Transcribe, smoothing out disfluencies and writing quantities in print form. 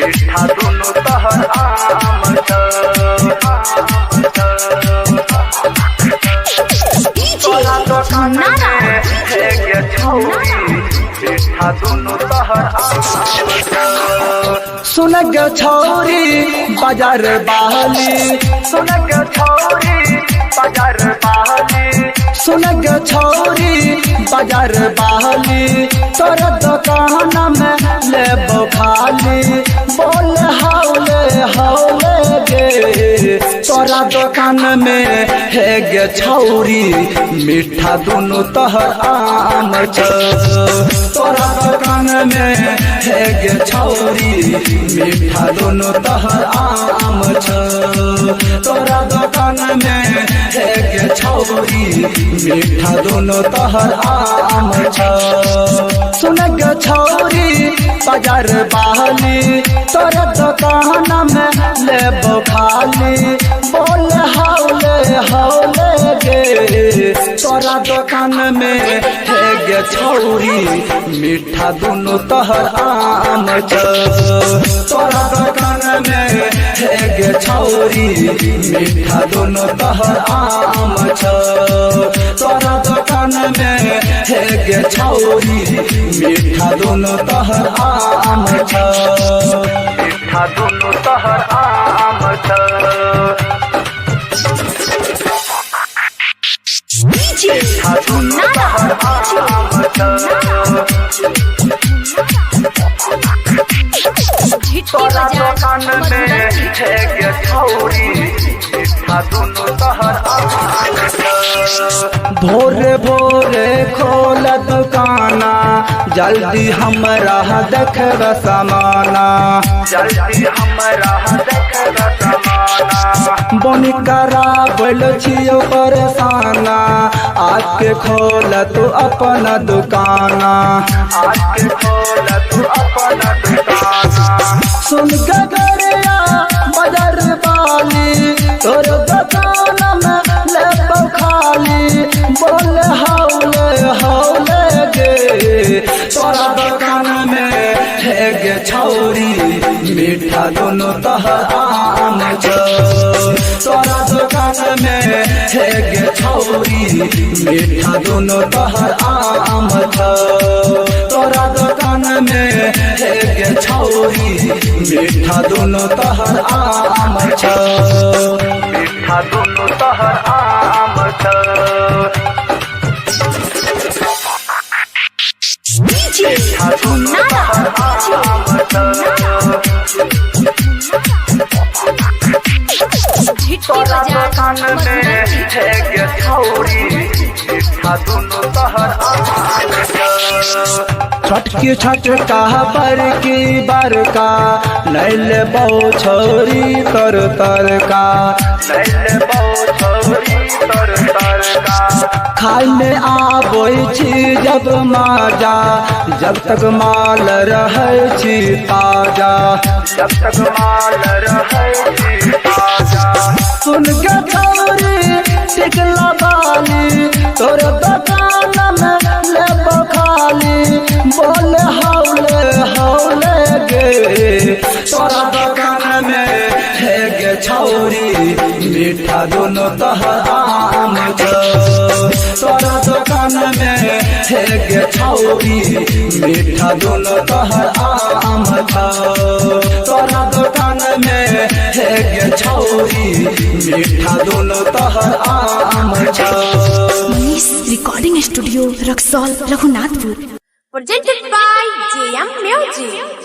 मीठा दुनु तहर आम तोरा दुकान में है गे छौरी मीठा दुनु तहर आम सुन गे छौरी बाजार बहली सुन गे छौरी बाजार बहली सुन गे छौरी बाजार बहली तोर दुकान में लेबो खाली बोल हौले हौले गे तोरा दुकान में है गे छौरी मीठा दुनु तहर आम तोरा दुकान में है गे छौरी मीठा दुनु तहर आम तोरा दुकान में है गे छौरी मीठा दुनु तहर आम सुन गे छौरी बाजार बहली तोर दुकान में लेबो खाली बोल हौले हौले गे तोरा दुकान में है गे छौरी मीठा दुनु तहर आम तोरा दुकान में है गे छौरी मीठा दुनु तहर आम तोरा दुकान में है गे छौरी मीठा दुनु तहर आम मीठा दुनु तहर आम मीठा दुनु तहर आम तोरा दुकान में है गे छौरी मीठा दुनु तहर आम भोरे भोरे खोल दुकाना जल्दी हमरा देखब समाना जल्दी हमरा देखब समाना बन कराबल छियो परेशाना आके खोल तू अपना दुकाना आके खोल तू अपना दुकाना सुन के गरिया बाजार वाली तोर दुकान में लेबो खाली बोल हौले हौले गे तोरा दुकान में है गे छौरी मीठा दुनु तहर आम तोरा दुकान में है गे छौरी मीठा दुनु तहर आम तोरा दुकान में है गे छौरी मीठा दुनु तहर आम मीठा दुनु तहर आम मीठा दुनु तहर आम तोरा दुकान में है गे छौरी मीठा दुनु तहर आम छटकी छटका बरकी बरका नैल बहु छौरी तर तरका नैल बहु छौरी तर तरका खाय में आबै छी जब माजा जब तक माल रहै छी ताजा जब तक माल रहै छी ताजा सुन के छौरी टिकला बाली तोर दुकान में लेबो खाली बोल हौले हौले गे तोरा दुकान में है गे छौरी मीठा दुनु तहर आम तोरा दुकान में है गे छौरी मीठा दुनु तहर आम तोरा दुकान में है गे छौरी मीठा दुनु तहर आम Manish recording studio Raxaul Raghunathpur presented by JM Music।